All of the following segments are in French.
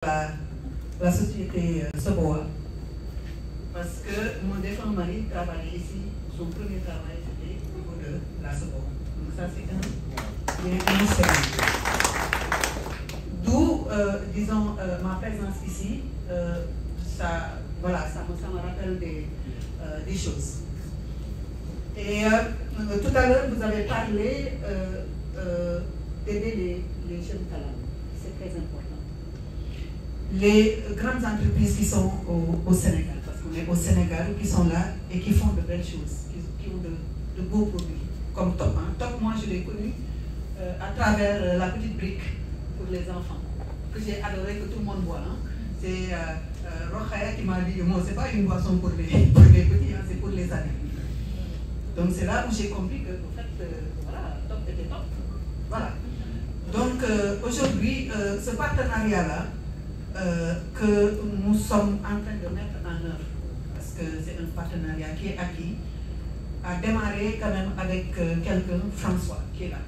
la société Soboa, parce que mon défunt mari travaillait ici, son premier travail c'était au niveau de la Soboa. Donc ça c'est un historique. D'où, disons, ma présence ici, ça me rappelle des choses. Et tout à l'heure, vous avez parlé d'aider les jeunes talents. C'est très important. Les grandes entreprises qui sont au Sénégal, parce qu'on est au Sénégal, qui sont là et qui font de belles choses, qui ont de beaux produits, comme Top. Top, moi je l'ai connu à travers la petite brique pour les enfants, que j'ai adoré, que tout le monde boit. C'est Rokhaya qui m'a dit, moi c'est pas une boisson pour les petits, c'est pour les adultes. Donc c'est là où j'ai compris que, en fait, voilà, Top était top. Voilà. Donc aujourd'hui, ce partenariat-là, que nous sommes en train de mettre en œuvre, parce que c'est un partenariat qui est acquis, a démarré quand même avec quelqu'un, François, qui est là,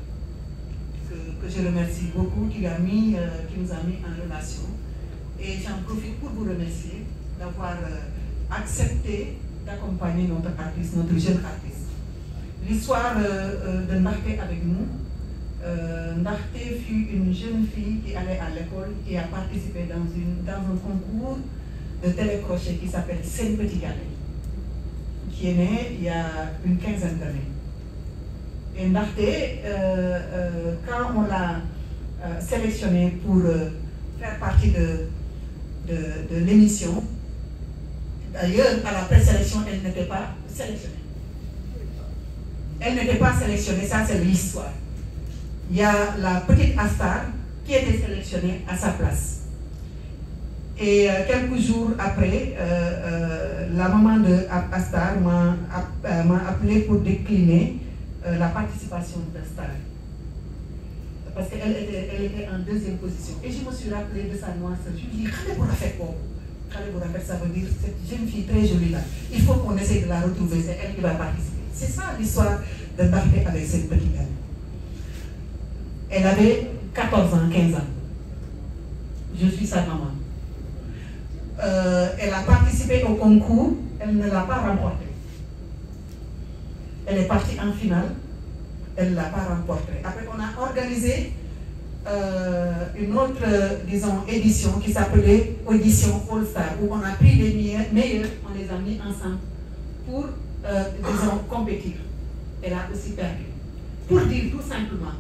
que je remercie beaucoup, qui nous a mis en relation. Et j'en profite pour vous remercier d'avoir accepté d'accompagner notre artiste, notre jeune artiste. L'histoire de Ndakté avec nous, Ndakté fut une jeune fille qui allait à l'école, qui a participé dans un concours de télécrochet qui s'appelle Sen Petit Gallé, qui est né il y a une quinzaine d'années. Et Ndakté, quand on l'a sélectionnée pour faire partie de l'émission, d'ailleurs à la présélection, elle n'était pas sélectionnée. Elle n'était pas sélectionnée, ça c'est l'histoire. Il y a la petite Astar qui était sélectionnée à sa place. Et quelques jours après, la maman de Astar m'a appelé pour décliner la participation d'Astar. Parce qu'elle était en deuxième position. Et je me suis rappelé de sa noirceur. Je lui ai dit, ça veut dire cette jeune fille très jolie là. Il faut qu'on essaye de la retrouver, c'est elle qui va participer. C'est ça l'histoire de Ndakté avec cette petite dame. Elle avait 14 ans, 15 ans. Je suis sa maman. Elle a participé au concours, elle ne l'a pas remporté. Elle est partie en finale, elle ne l'a pas remporté. Après, on a organisé une autre, disons, édition qui s'appelait Audition All Star, où on a pris les meilleurs, on les a mis ensemble pour, disons, compétir. Elle a aussi perdu. Pour dire tout simplement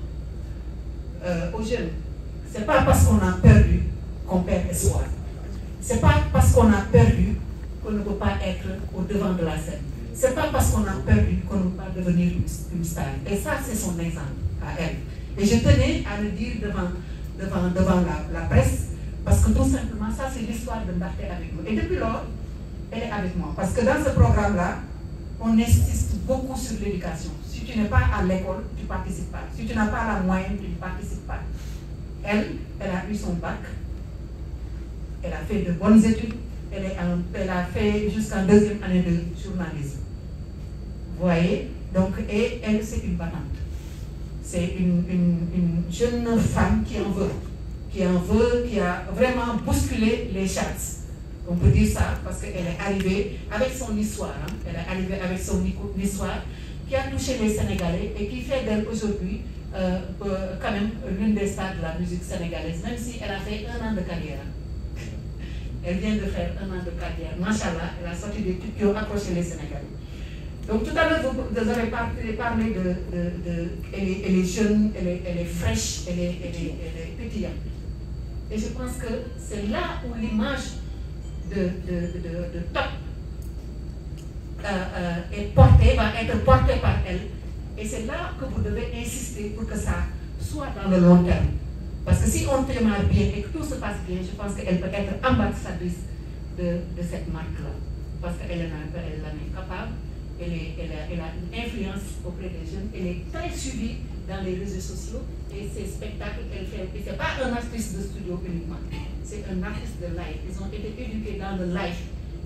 aux jeunes, c'est pas parce qu'on a perdu qu'on perd espoir. C'est pas parce qu'on a perdu qu'on ne peut pas être au devant de la scène. C'est pas parce qu'on a perdu qu'on ne peut pas devenir une star. Et ça, c'est son exemple à elle. Et je tenais à le dire devant la presse, parce que tout simplement, ça c'est l'histoire de Ndakté avec nous. Et depuis lors, elle est avec moi. Parce que dans ce programme-là, on insiste beaucoup sur l'éducation. Si tu n'es pas à l'école, tu ne participes pas. Si tu n'as pas la moyenne, tu ne participes pas. Elle a eu son bac, elle a fait de bonnes études, elle a fait jusqu'en deuxième année de journalisme. Vous voyez? Donc, et elle, c'est une battante. C'est une jeune femme qui en veut, qui a vraiment bousculé les charts. On peut dire ça parce qu'elle est arrivée avec son histoire. Elle est arrivée avec son histoire qui a touché les Sénégalais et qui fait d'elle aujourd'hui quand même l'une des stars de la musique sénégalaise, même si elle a fait 1 an de carrière. Elle vient de faire 1 an de carrière. Machallah, elle a sorti des trucs qui ont accroché les Sénégalais. Donc tout à l'heure, vous avez parlé elle est jeune, elle est fraîche, elle est pétillante. Et je pense que c'est là où l'image de Top va être portée par elle. Et c'est là que vous devez insister pour que ça soit dans le long terme. Parce que si on démarre bien et que tout se passe bien, je pense qu'elle peut être ambassadrice de cette marque-là. Parce qu'elle en est capable, elle a une influence auprès des jeunes, elle est très suivie dans les réseaux sociaux et ces spectacles qu'elle fait. Et ce n'est pas un artiste de studio uniquement, c'est un artiste de live. Ils ont été éduqués dans le live.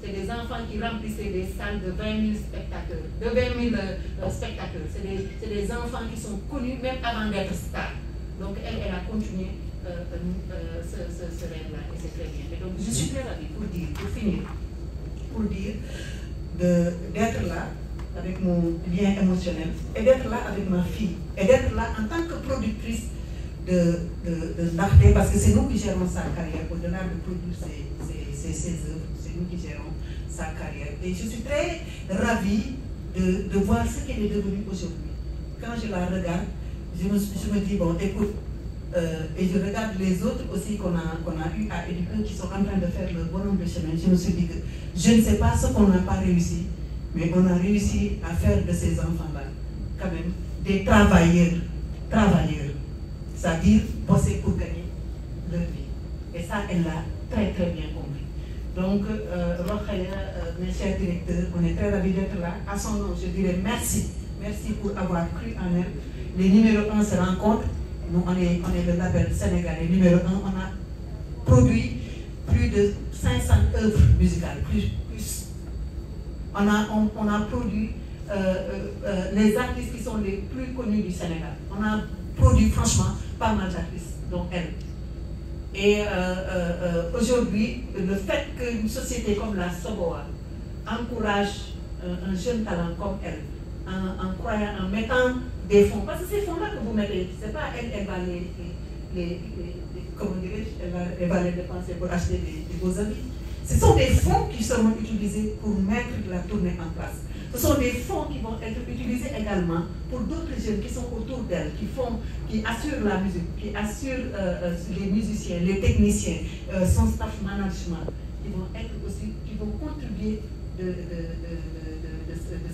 C'est des enfants qui remplissaient des salles de 20 000 spectateurs, de 20 000 spectateurs. C'est des enfants qui sont connus même avant d'être stars. Donc elle a continué ce rêve-là, et c'est très bien. Et donc, je suis très ravie pour finir, d'être là avec mon lien émotionnel, et d'être là avec ma fille, et d'être là en tant que productrice de Narté, parce que c'est nous qui gérons sa carrière, au-delà de produire ses œuvres, c'est nous qui gérons sa carrière. Et je suis très ravie de voir ce qu'elle est devenue aujourd'hui. Quand je la regarde, je me dis, bon, écoute, et je regarde les autres aussi qu'on a eu à éduquer, qui sont en train de faire le bonhomme de chemin. Je me suis dit que je ne sais pas ce qu'on n'a pas réussi, mais on a réussi à faire de ces enfants-là, quand même, des travailleurs, c'est-à-dire bosser pour gagner leur vie. Et ça, elle l'a très très bien compris. Donc, Rokhaya, mes chers directeurs, on est très ravis d'être là. À son nom, je dirais merci. Merci pour avoir cru en elle. Les numéros 1 se rencontrent. Nous, on est le label sénégalais numéro 1. On a produit plus de 500 œuvres musicales, plus. On a produit les artistes qui sont les plus connus du Sénégal. On a produit franchement pas mal d'artistes, dont elle. Et aujourd'hui, le fait qu'une société comme la Soboa encourage un jeune talent comme elle, en mettant des fonds, parce que ces fonds-là que vous mettez, c'est pas elle va elle va les dépenser pour acheter des beaux habits. Ce sont des fonds qui seront utilisés pour mettre la tournée en place. Ce sont des fonds qui vont être utilisés également pour d'autres jeunes qui sont autour d'elle, qui assurent la musique, qui assurent les musiciens, les techniciens, son staff management, qui vont contribuer de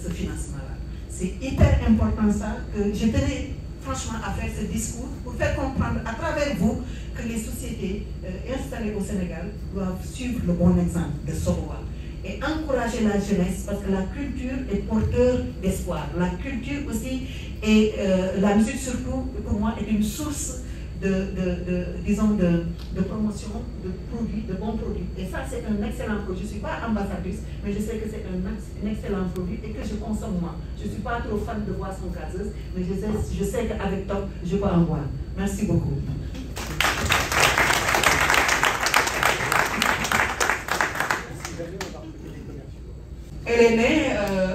ce financement-là. C'est hyper important ça, que je tenais franchement à faire ce discours pour faire comprendre à travers vous que les sociétés installées au Sénégal doivent suivre le bon exemple de Soboa et encourager la jeunesse, parce que la culture est porteur d'espoir. La culture aussi, et la musique surtout, pour moi, est une source de promotion de produits, de bons produits. Et ça, c'est un excellent produit. Je ne suis pas ambassadrice, mais je sais que c'est un excellent produit et que je consomme moi. Je ne suis pas trop fan de boissons gazeuses, mais je sais qu'avec Top, je peux en boire. Merci beaucoup. Elle est née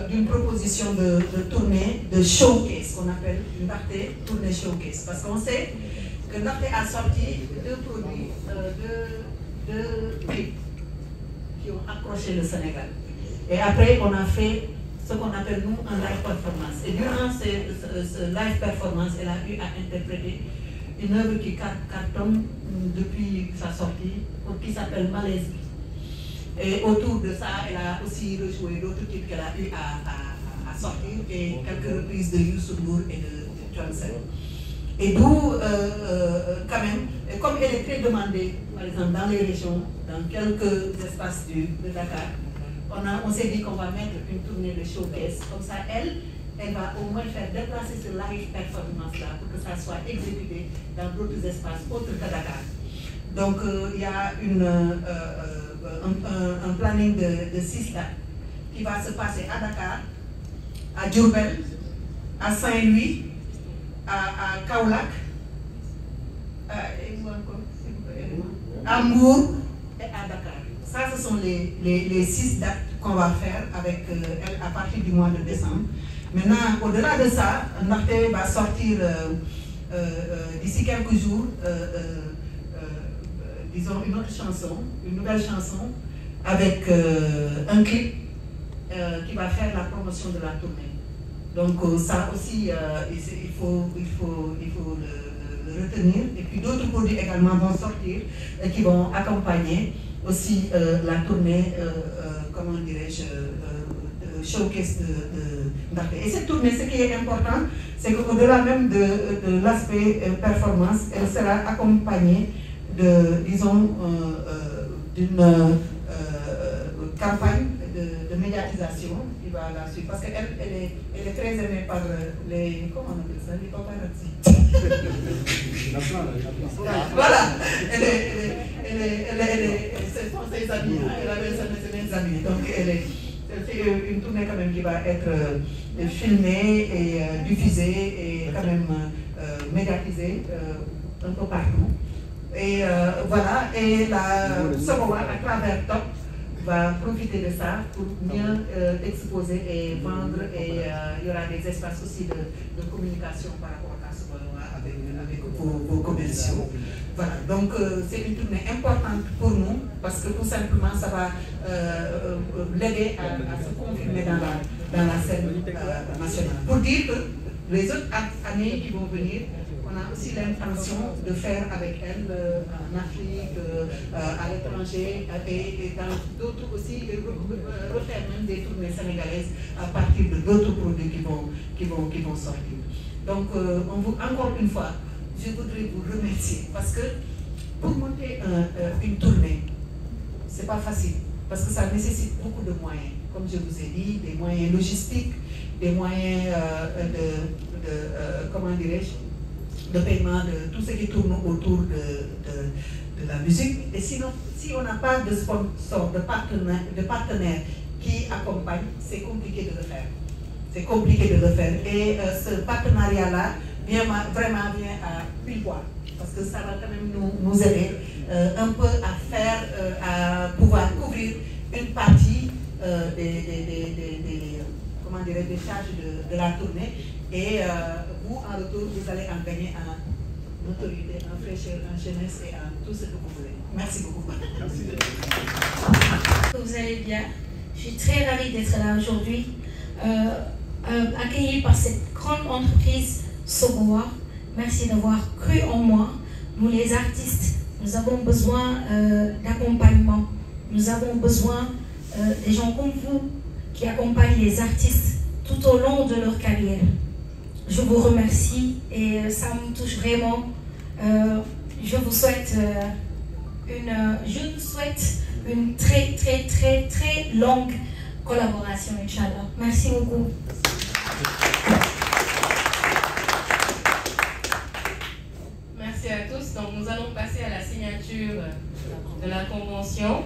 d'une proposition de tournée, de showcase, qu'on appelle une Narté tournée showcase. Parce qu'on sait que Narté a sorti deux produits, deux clips qui ont accroché le Sénégal. Et après, on a fait ce qu'on appelle, nous, un live performance. Et durant ce live performance, elle a eu à interpréter une œuvre qui cartonne depuis sa sortie, qui s'appelle Malaise. Et autour de ça, elle a aussi rejoué d'autres titres qu'elle a eu à sortir, et quelques reprises de Youssou Ndour et de Thione. Et d'où, quand même, comme elle est très demandée, par exemple dans les régions, dans quelques espaces de Dakar, on s'est dit qu'on va mettre une tournée de showcase. Comme ça, elle va au moins faire déplacer ce live performance-là pour que ça soit exécuté dans d'autres espaces autres que Dakar. Donc, il y a un planning de 6 dates qui va se passer à Dakar, à Diourbel, à Saint-Louis, à Kaolack, à Mbour et à Dakar. Ça, ce sont les 6 dates qu'on va faire avec elle à partir du mois de décembre. Maintenant, au-delà de ça, Narté va sortir d'ici quelques jours, disons, une autre chanson, une nouvelle chanson, avec un clip qui va faire la promotion de la tournée. Donc ça aussi, il faut le retenir. Et puis d'autres produits également vont sortir et qui vont accompagner aussi la tournée, comment dirais-je, showcase de Narté. Et cette tournée, ce qui est important, c'est qu'au-delà même de l'aspect performance, elle sera accompagnée disons, d'une campagne de médiatisation qui va la suivre. Parce qu'elle est très aimée par les, comment on appelle ça, les paparazzi. Voilà, ce sont ses amis, elle avait ses amis. Donc c'est une tournée quand même qui va être filmée et diffusée et quand même médiatisée un peu partout. Et voilà, et la Soboa, à travers TOP, va profiter de ça pour mieux exposer et vendre. Et il y aura des espaces aussi de communication par rapport à Soboa avec vos commerciaux. Voilà, donc c'est une tournée importante pour nous parce que tout simplement ça va l'aider à se confirmer dans la scène nationale. Pour dire que les autres années qui vont venir, on a aussi l'intention de faire avec elle en Afrique, à l'étranger et dans d'autres aussi, refaire même des tournées sénégalaises à partir de d'autres produits qui vont sortir. Donc, encore une fois, je voudrais vous remercier parce que pour monter une tournée, ce n'est pas facile parce que ça nécessite beaucoup de moyens. Comme je vous ai dit, des moyens logistiques, des moyens comment dirais-je, de paiement de tout ce qui tourne autour de la musique. Et sinon, si on n'a pas de sponsor, de partenaires qui accompagnent, c'est compliqué de le faire. C'est compliqué de le faire. Et ce partenariat-là vraiment vient à pile poil. Parce que ça va quand même nous aider un peu à faire, à pouvoir couvrir une partie des charges de la tournée. Et vous, en retour, vous allez en gagner en autorité, en fraîcheur, en jeunesse et en tout ce que vous voulez. Merci beaucoup. Merci. Vous allez bien. Je suis très ravie d'être là aujourd'hui, accueillie par cette grande entreprise Soboa. Merci d'avoir cru en moi. Nous, les artistes, nous avons besoin d'accompagnement. Nous avons besoin des gens comme vous qui accompagnent les artistes tout au long de leur carrière. Je vous remercie et ça me touche vraiment. Je vous souhaite une très très très très longue collaboration, Inch'Allah. Merci beaucoup. Merci à tous. Donc nous allons passer à la signature de la convention.